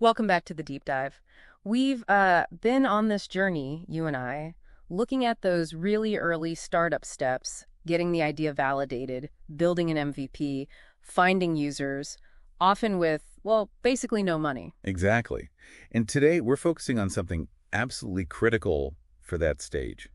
Welcome back to the deep dive. We've been on this journey, you and I, looking at those really early startup steps, getting the idea validated, building an MVP, finding users, often with, well, basically no money. Exactly. And today we're focusing on something absolutely critical for that stage: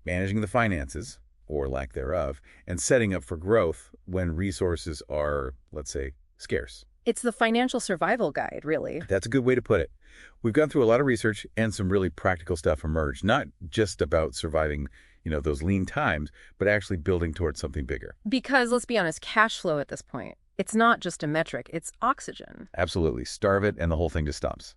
managing the finances, or lack thereof, and setting up for growth when resources are, let's say, scarce. It's the financial survival guide, really. That's a good way to put it. We've gone through a lot of research and some really practical stuff emerged, not just about surviving, those lean times, but actually building towards something bigger. Because let's be honest, cash flow at this point, it's not just a metric, it's oxygen. Absolutely. Starve it and the whole thing just stops.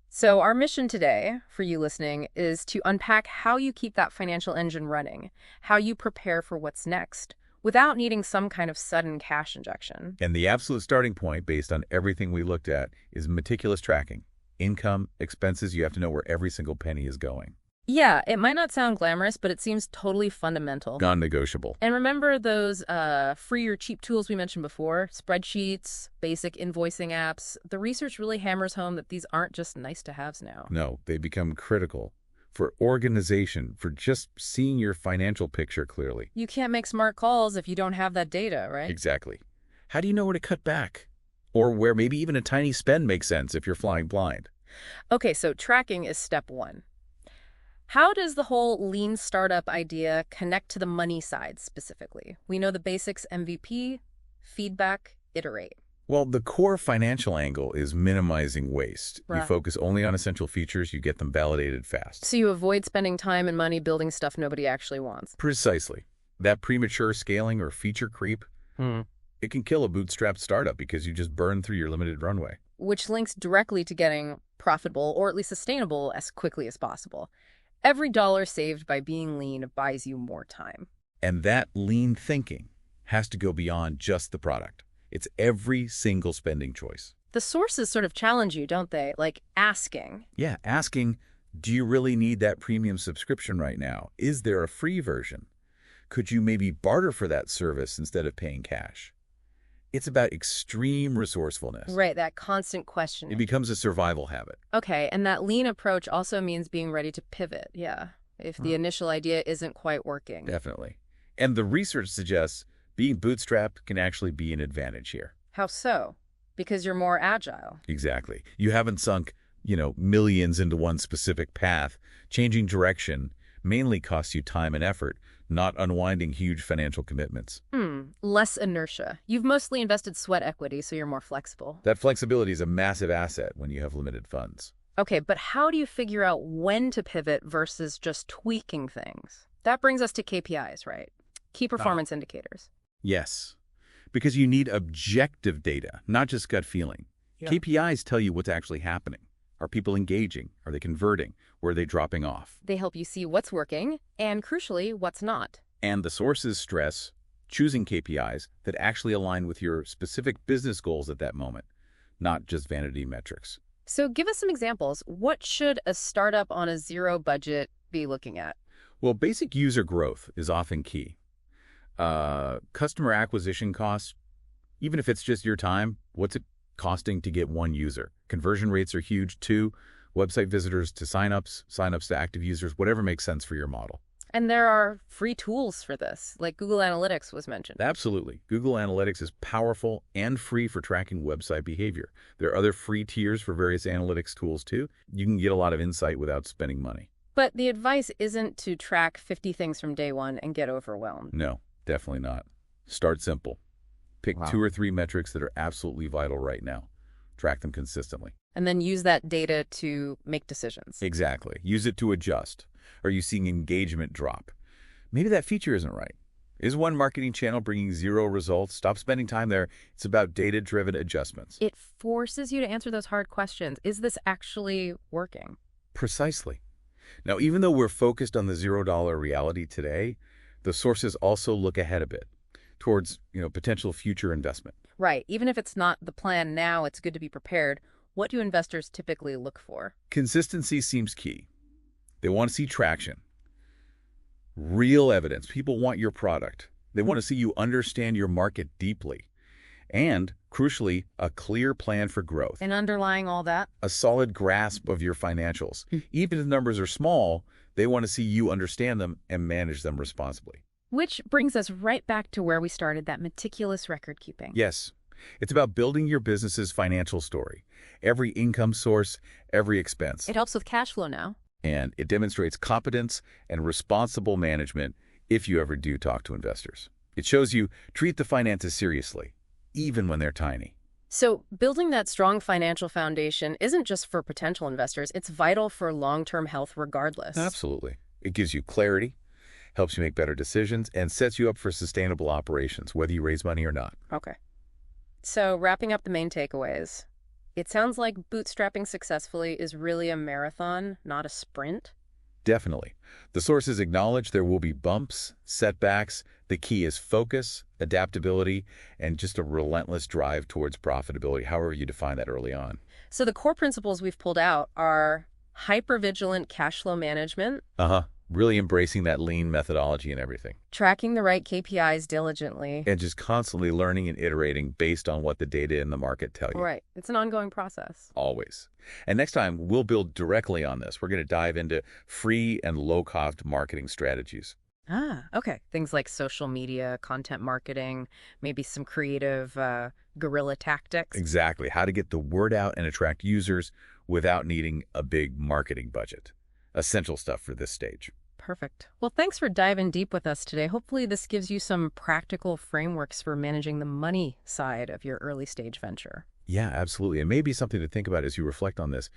So our mission today, for you listening, is to unpack how you keep that financial engine running, how you prepare for what's next, without needing some kind of sudden cash injection. And the absolute starting point, based on everything we looked at, is meticulous tracking. Income, expenses, you have to know where every single penny is going. Yeah, it might not sound glamorous, but it seems totally fundamental. Non-negotiable. And remember those free or cheap tools we mentioned before? Spreadsheets, basic invoicing apps. The research really hammers home that these aren't just nice-to-haves now. No, they become critical for organization, for just seeing your financial picture clearly. You can't make smart calls if you don't have that data, right? Exactly. How do you know where to cut back? Or where maybe even a tiny spend makes sense if you're flying blind? Okay, so tracking is step one. How does the whole lean startup idea connect to the money side specifically? We know the basics: MVP, feedback, iterate. Well, the core financial angle is minimizing waste. You Right. focus only on essential features, you get them validated fast. So you avoid spending time and money building stuff nobody actually wants. Precisely. That premature scaling or feature creep, it can kill a bootstrapped startup because you just burn through your limited runway. Which links directly to getting profitable, or at least sustainable, as quickly as possible. Every dollar saved by being lean buys you more time. And that lean thinking has to go beyond just the product. It's every single spending choice. The sources sort of challenge you, don't they? Like asking. Yeah, asking, do you really need that premium subscription right now? Is there a free version? Could you maybe barter for that service instead of paying cash? It's about extreme resourcefulness. Right, that constant question. It becomes a survival habit. Okay, and that lean approach also means being ready to pivot, yeah, if the initial idea isn't quite working. Definitely. And the research suggests being bootstrapped can actually be an advantage here. How so? Because you're more agile. Exactly. You haven't sunk, millions into one specific path. Changing direction mainly costs you time and effort, not unwinding huge financial commitments. Less inertia. You've mostly invested sweat equity, so you're more flexible. That flexibility is a massive asset when you have limited funds. Okay, but how do you figure out when to pivot versus just tweaking things? That brings us to KPIs, right? Key performance indicators. Yes, because you need objective data, not just gut feeling. Yeah. KPIs tell you what's actually happening. Are people engaging? Are they converting? Or are they dropping off? They help you see what's working and, crucially, what's not. And the sources stress choosing KPIs that actually align with your specific business goals at that moment, not just vanity metrics. So give us some examples. What should a startup on a zero budget be looking at? Well, basic user growth is often key. Customer acquisition costs, even if it's just your time, what's it costing to get one user? Conversion rates are huge too. Website visitors to signups to active users, whatever makes sense for your model. And there are free tools for this, like Google Analytics was mentioned. Absolutely. Google Analytics is powerful and free for tracking website behavior. There are other free tiers for various analytics tools too. You can get a lot of insight without spending money. But the advice isn't to track 50 things from day one and get overwhelmed. No, definitely not. Start simple. Pick 2 or 3 metrics that are absolutely vital right now. Track them consistently. And then use that data to make decisions. Exactly. Use it to adjust. Are you seeing engagement drop? Maybe that feature isn't right. Is one marketing channel bringing 0 results? Stop spending time there. It's about data-driven adjustments. It forces you to answer those hard questions. Is this actually working? Precisely. Now, even though we're focused on the $0 reality today, the sources also look ahead a bit towards, potential future investment. Right. Even if it's not the plan now, it's good to be prepared. What do investors typically look for? Consistency seems key. They want to see traction, real evidence. People want your product. They want to see you understand your market deeply. And, crucially, a clear plan for growth. And underlying all that? A solid grasp of your financials. Even if the numbers are small, they want to see you understand them and manage them responsibly. Which brings us right back to where we started, that meticulous record keeping. Yes, it's about building your business's financial story. Every income source, every expense. It helps with cash flow now. And it demonstrates competence and responsible management if you ever do talk to investors. It shows you treat the finances seriously, even when they're tiny. So building that strong financial foundation isn't just for potential investors, it's vital for long-term health regardless. Absolutely. It gives you clarity, helps you make better decisions, and sets you up for sustainable operations, whether you raise money or not. Okay. So wrapping up the main takeaways, it sounds like bootstrapping successfully is really a marathon, not a sprint. Definitely. The sources acknowledge there will be bumps, setbacks. The key is focus, adaptability, and just a relentless drive towards profitability, however you define that early on. So the core principles we've pulled out are hypervigilant cash flow management, Really embracing that lean methodology and everything. tracking the right KPIs diligently. And just constantly learning and iterating based on what the data in the market tell you. Right. It's an ongoing process. Always. And next time, we'll build directly on this. We're going to dive into free and low-cost marketing strategies. Okay. Things like social media, content marketing, maybe some creative guerrilla tactics. Exactly. How to get the word out and attract users without needing a big marketing budget. Essential stuff for this stage. Perfect. Well, thanks for diving deep with us today. Hopefully this gives you some practical frameworks for managing the money side of your early stage venture. Yeah, absolutely. And maybe something to think about as you reflect on this.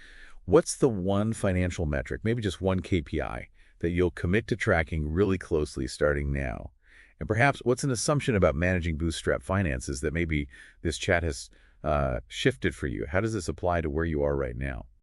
What's the one financial metric, maybe just one KPI, that you'll commit to tracking really closely starting now? And perhaps what's an assumption about managing bootstrap finances that maybe this chat has shifted for you? How does this apply to where you are right now?